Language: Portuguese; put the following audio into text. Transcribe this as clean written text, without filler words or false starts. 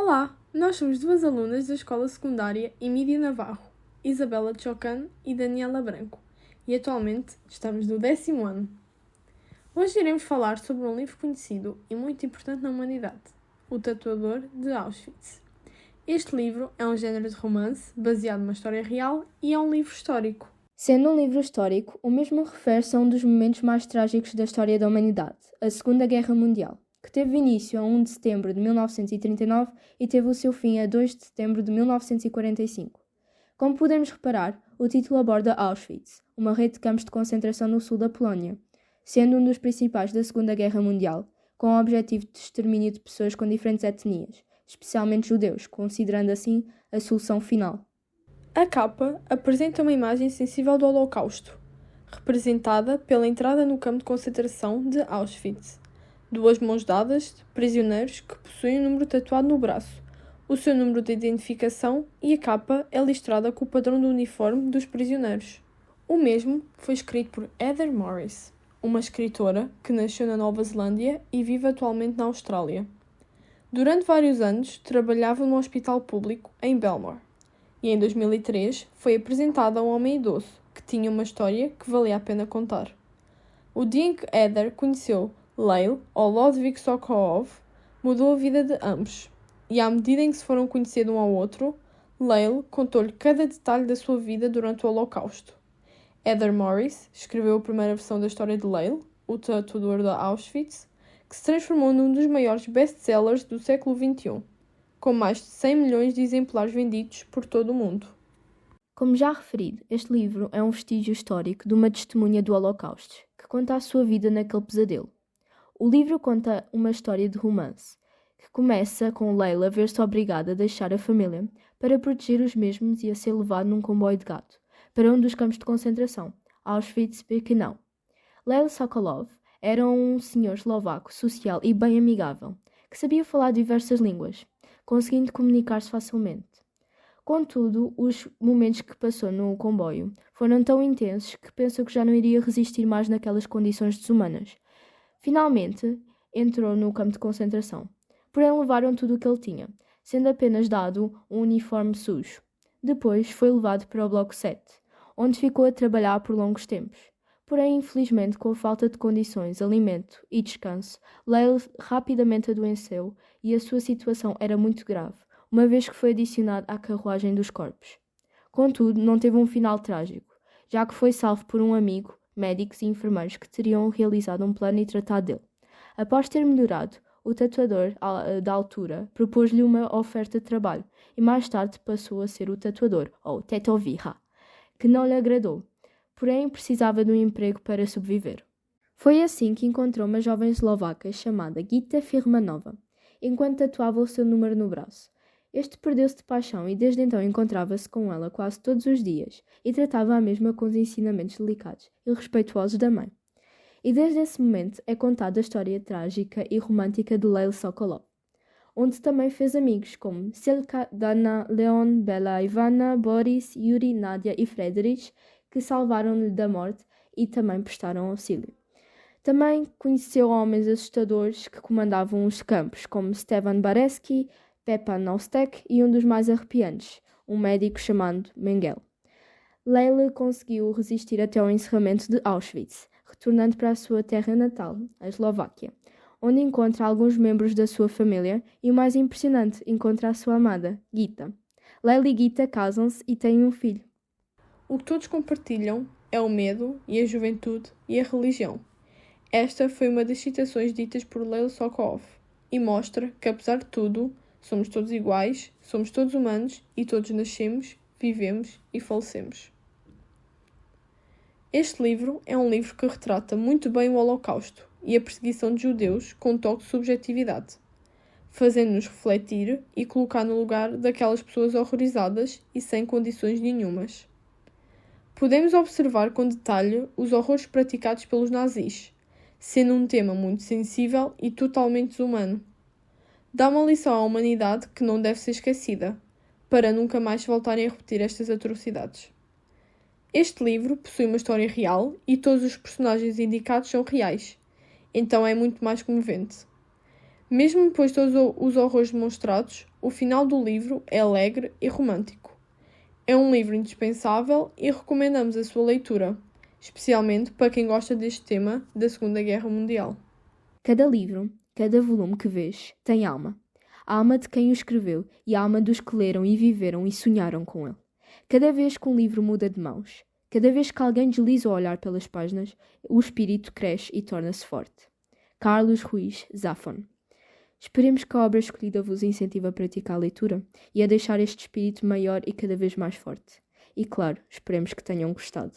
Olá, nós somos duas alunas da Escola Secundária Emília Navarro, Isabela Chocan e Daniela Branco, e atualmente estamos no 10º ano. Hoje iremos falar sobre um livro conhecido e muito importante na humanidade, O Tatuador de Auschwitz. Este livro é um género de romance baseado numa história real e é um livro histórico. Sendo um livro histórico, o mesmo refere-se a um dos momentos mais trágicos da história da humanidade, a Segunda Guerra Mundial, que teve início a 1 de setembro de 1939 e teve o seu fim a 2 de setembro de 1945. Como podemos reparar, o título aborda Auschwitz, uma rede de campos de concentração no sul da Polónia, sendo um dos principais da Segunda Guerra Mundial, com o objetivo de extermínio de pessoas com diferentes etnias, especialmente judeus, considerando assim a solução final. A capa apresenta uma imagem sensível do Holocausto, representada pela entrada no campo de concentração de Auschwitz. Duas mãos dadas de prisioneiros que possuem um número tatuado no braço, o seu número de identificação, e a capa é listrada com o padrão do uniforme dos prisioneiros. O mesmo foi escrito por Heather Morris, uma escritora que nasceu na Nova Zelândia e vive atualmente na Austrália. Durante vários anos, trabalhava num hospital público em Belmore, e em 2003 foi apresentada a um homem idoso que tinha uma história que valia a pena contar. O dia em que Heather conheceu Leil ou Lodvig Sokolov mudou a vida de ambos, e à medida em que se foram conhecendo um ao outro, Leil contou-lhe cada detalhe da sua vida durante o Holocausto. Heather Morris escreveu a primeira versão da história de Leil, O Tatuador de Auschwitz, que se transformou num dos maiores best-sellers do século XXI, com mais de 100 milhões de exemplares vendidos por todo o mundo. Como já referido, este livro é um vestígio histórico de uma testemunha do Holocausto, que conta a sua vida naquele pesadelo. O livro conta uma história de romance, que começa com Leila a ver-se obrigada a deixar a família para proteger os mesmos e a ser levado num comboio de gado para um dos campos de concentração, Auschwitz-Birkenau. Leil Sokolov era um senhor eslovaco social e bem amigável, que sabia falar diversas línguas, conseguindo comunicar-se facilmente. Contudo, os momentos que passou no comboio foram tão intensos que pensou que já não iria resistir mais naquelas condições desumanas. Finalmente, entrou no campo de concentração. Porém, levaram tudo o que ele tinha, sendo apenas dado um uniforme sujo. Depois foi levado para o Bloco 7, onde ficou a trabalhar por longos tempos. Porém, infelizmente, com a falta de condições, alimento e descanso, Leil rapidamente adoeceu e a sua situação era muito grave, uma vez que foi adicionado à carruagem dos corpos. Contudo, não teve um final trágico, já que foi salvo por um amigo, médicos e enfermeiros que teriam realizado um plano e tratado dele. Após ter melhorado, o tatuador da altura propôs-lhe uma oferta de trabalho e mais tarde passou a ser o tatuador, ou tetovira, que não lhe agradou, porém precisava de um emprego para sobreviver. Foi assim que encontrou uma jovem eslovaca chamada Gita Firmanova, enquanto tatuava o seu número no braço. Este perdeu-se de paixão e desde então encontrava-se com ela quase todos os dias e tratava-a mesma com os ensinamentos delicados e respeituosos da mãe. E desde esse momento é contada a história trágica e romântica de Leil Sokolov, onde também fez amigos como Selka, Dana, Leon, Bela, Ivana, Boris, Yuri, Nadia e Friedrich, que salvaram-lhe da morte e também prestaram auxílio. Também conheceu homens assustadores que comandavam os campos, como Stevan Bareski, Pepa Naustek e um dos mais arrepiantes, um médico chamado Mengele. Leila conseguiu resistir até ao encerramento de Auschwitz, retornando para a sua terra natal, a Eslováquia, onde encontra alguns membros da sua família e, o mais impressionante, encontra a sua amada, Gita. Leila e Gita casam-se e têm um filho. O que todos compartilham é o medo e a juventude e a religião. Esta foi uma das citações ditas por Leil Sokolov e mostra que, apesar de tudo, somos todos iguais, somos todos humanos e todos nascemos, vivemos e falecemos. Este livro é um livro que retrata muito bem o Holocausto e a perseguição de judeus com um toque de subjetividade, fazendo-nos refletir e colocar no lugar daquelas pessoas horrorizadas e sem condições nenhumas. Podemos observar com detalhe os horrores praticados pelos nazis, sendo um tema muito sensível e totalmente desumano. Dá uma lição à humanidade que não deve ser esquecida, para nunca mais se voltarem a repetir estas atrocidades. Este livro possui uma história real e todos os personagens indicados são reais, então é muito mais comovente. Mesmo depois de todos os horrores demonstrados, o final do livro é alegre e romântico. É um livro indispensável e recomendamos a sua leitura, especialmente para quem gosta deste tema da Segunda Guerra Mundial. Cada livro, cada volume que vês, tem alma. A alma de quem o escreveu e a alma dos que leram e viveram e sonharam com ele. Cada vez que um livro muda de mãos, cada vez que alguém desliza o olhar pelas páginas, o espírito cresce e torna-se forte. Carlos Ruiz Zafón. Esperemos que a obra escolhida vos incentive a praticar a leitura e a deixar este espírito maior e cada vez mais forte. E claro, esperemos que tenham gostado.